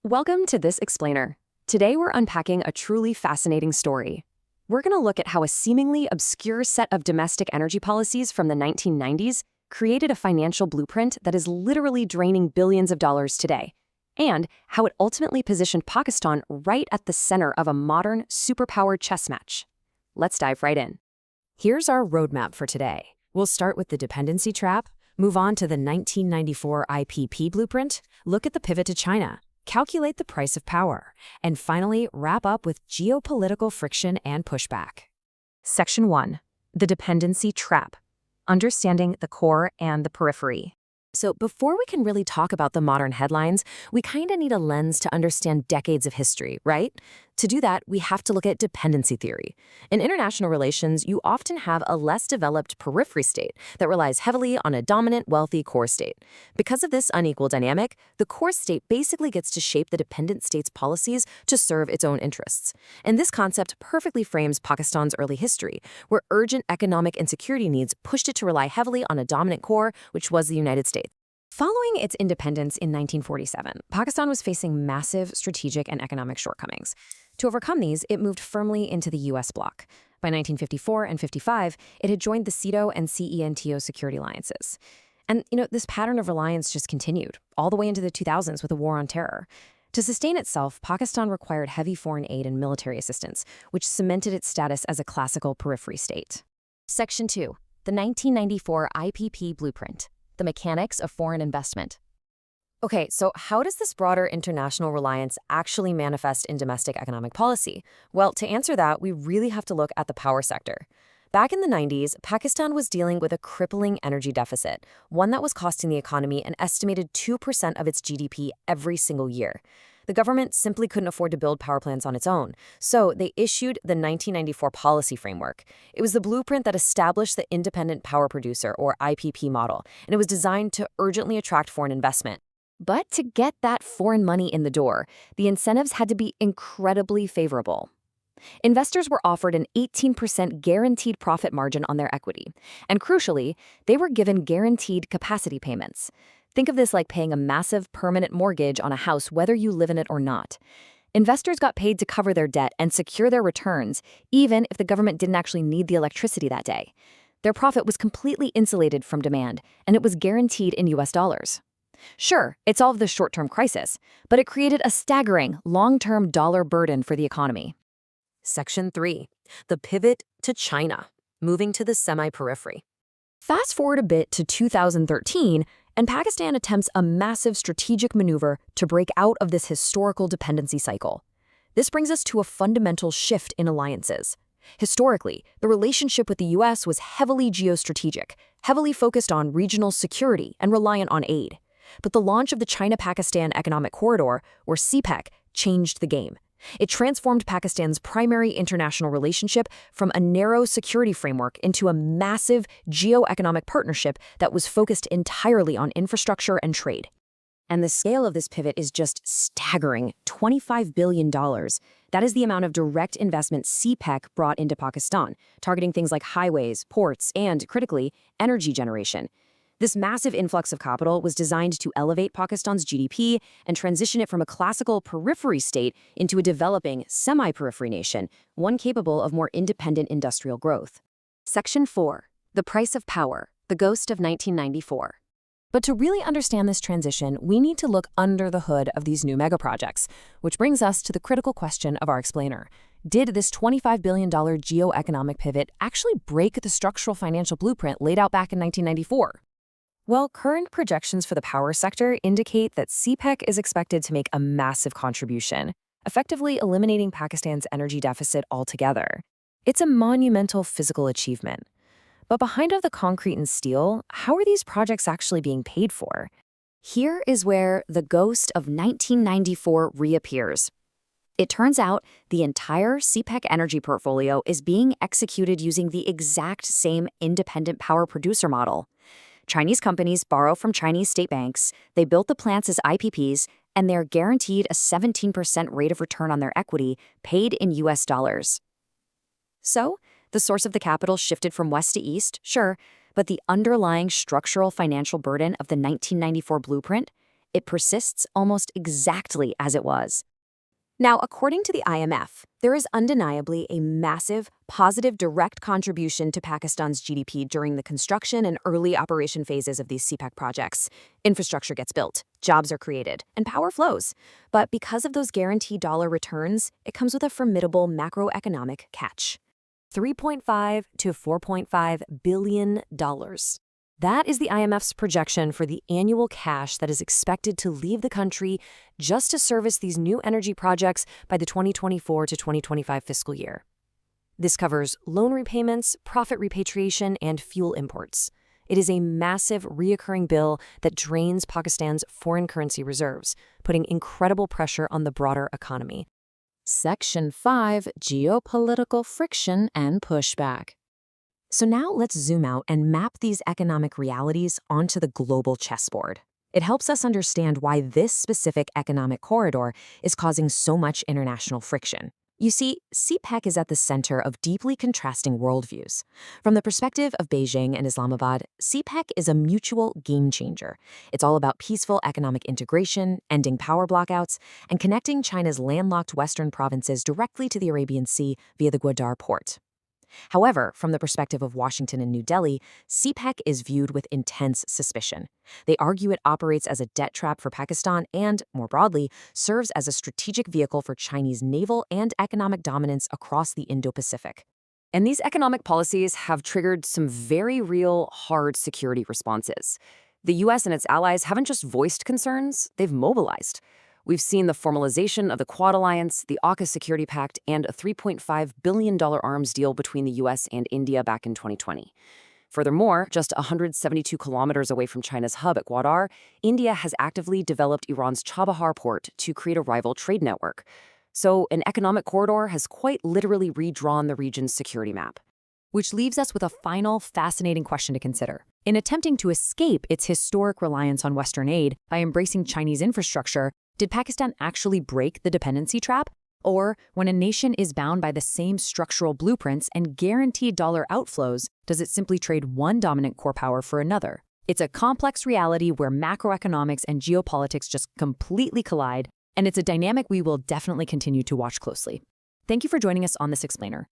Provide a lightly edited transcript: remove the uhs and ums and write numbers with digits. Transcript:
Welcome to This Explainer. Today we're unpacking a truly fascinating story. We're going to look at how a seemingly obscure set of domestic energy policies from the 1990s created a financial blueprint that is literally draining billions of dollars today, and how it ultimately positioned Pakistan right at the center of a modern, superpowered chess match. Let's dive right in. Here's our roadmap for today. We'll start with the dependency trap, move on to the 1994 IPP blueprint, look at the pivot to China, calculate the price of power, and finally wrap up with geopolitical friction and pushback. Section 1. The Dependency Trap. Understanding the core and the periphery. So before we can really talk about the modern headlines, we kind of need a lens to understand decades of history, right? To do that, we have to look at dependency theory. In international relations, you often have a less developed periphery state that relies heavily on a dominant, wealthy core state. Because of this unequal dynamic, the core state basically gets to shape the dependent state's policies to serve its own interests. And this concept perfectly frames Pakistan's early history, where urgent economic and security needs pushed it to rely heavily on a dominant core, which was the United States. Following its independence in 1947, Pakistan was facing massive strategic and economic shortcomings. To overcome these, it moved firmly into the U.S. bloc. By 1954 and 55, it had joined the CETO and CENTO security alliances. And, this pattern of reliance just continued, all the way into the 2000s with the War on Terror. To sustain itself, Pakistan required heavy foreign aid and military assistance, which cemented its status as a classical periphery state. Section 2. The 1994 IPP Blueprint. The mechanics of foreign investment. Okay, so how does this broader international reliance actually manifest in domestic economic policy? Well, to answer that, we really have to look at the power sector. Back in the 90s, Pakistan was dealing with a crippling energy deficit, one that was costing the economy an estimated 2% of its GDP every single year. The government simply couldn't afford to build power plants on its own, so they issued the 1994 Policy Framework. It was the blueprint that established the Independent Power Producer, or IPP model, and it was designed to urgently attract foreign investment. But to get that foreign money in the door, the incentives had to be incredibly favorable. Investors were offered an 18% guaranteed profit margin on their equity, and crucially, they were given guaranteed capacity payments. Think of this like paying a massive permanent mortgage on a house whether you live in it or not. Investors got paid to cover their debt and secure their returns, even if the government didn't actually need the electricity that day. Their profit was completely insulated from demand, and it was guaranteed in US dollars. Sure, it solved the short-term crisis, but it created a staggering, long-term dollar burden for the economy. Section 3. The Pivot to China. Moving to the semi-periphery. Fast forward a bit to 2013, and Pakistan attempts a massive strategic maneuver to break out of this historical dependency cycle. This brings us to a fundamental shift in alliances. Historically, the relationship with the U.S. was heavily geostrategic, heavily focused on regional security and reliant on aid. But the launch of the China-Pakistan Economic Corridor, or CPEC, changed the game. It transformed Pakistan's primary international relationship from a narrow security framework into a massive geo-economic partnership that was focused entirely on infrastructure and trade. And the scale of this pivot is just staggering, $25 billion. That is the amount of direct investment CPEC brought into Pakistan, targeting things like highways, ports, and, critically, energy generation. This massive influx of capital was designed to elevate Pakistan's GDP and transition it from a classical periphery state into a developing semi-periphery nation, one capable of more independent industrial growth. Section 4. The Price of Power, the Ghost of 1994. But to really understand this transition, we need to look under the hood of these new megaprojects, which brings us to the critical question of our explainer. Did this $25 billion geo-economic pivot actually break the structural financial blueprint laid out back in 1994? Well, current projections for the power sector indicate that CPEC is expected to make a massive contribution, effectively eliminating Pakistan's energy deficit altogether. It's a monumental physical achievement. But behind all the concrete and steel, how are these projects actually being paid for? Here is where the ghost of 1994 reappears. It turns out the entire CPEC energy portfolio is being executed using the exact same independent power producer model. Chinese companies borrow from Chinese state banks, they built the plants as IPPs, and they're guaranteed a 17% rate of return on their equity paid in US dollars. So, the source of the capital shifted from west to east, sure, but the underlying structural financial burden of the 1994 blueprint, It persists almost exactly as it was. Now, according to the IMF, there is undeniably a massive, positive direct contribution to Pakistan's GDP during the construction and early operation phases of these CPEC projects. Infrastructure gets built, jobs are created, and power flows. But because of those guaranteed dollar returns, it comes with a formidable macroeconomic catch. $3.5 to $4.5 billion. That is the IMF's projection for the annual cash that is expected to leave the country just to service these new energy projects by the 2024 to 2025 fiscal year. This covers loan repayments, profit repatriation, and fuel imports. It is a massive, reoccurring bill that drains Pakistan's foreign currency reserves, putting incredible pressure on the broader economy. Section 5: Geopolitical Friction and Pushback. So now let's zoom out and map these economic realities onto the global chessboard. It helps us understand why this specific economic corridor is causing so much international friction. You see, CPEC is at the center of deeply contrasting worldviews. From the perspective of Beijing and Islamabad, CPEC is a mutual game changer. It's all about peaceful economic integration, ending power blockouts, and connecting China's landlocked western provinces directly to the Arabian Sea via the Gwadar port. However, from the perspective of Washington and New Delhi, CPEC is viewed with intense suspicion. They argue it operates as a debt trap for Pakistan and, more broadly, serves as a strategic vehicle for Chinese naval and economic dominance across the Indo-Pacific. And these economic policies have triggered some very real, hard security responses. The US and its allies haven't just voiced concerns, they've mobilized. We've seen the formalization of the Quad Alliance, the AUKUS Security Pact, and a $3.5 billion arms deal between the US and India back in 2020. Furthermore, just 172 kilometers away from China's hub at Gwadar, India has actively developed Iran's Chabahar port to create a rival trade network. So an economic corridor has quite literally redrawn the region's security map. Which leaves us with a final, fascinating question to consider. In attempting to escape its historic reliance on Western aid by embracing Chinese infrastructure, did Pakistan actually break the dependency trap? Or, when a nation is bound by the same structural blueprints and guaranteed dollar outflows, does it simply trade one dominant core power for another? It's a complex reality where macroeconomics and geopolitics just completely collide, and it's a dynamic we will definitely continue to watch closely. Thank you for joining us on this explainer.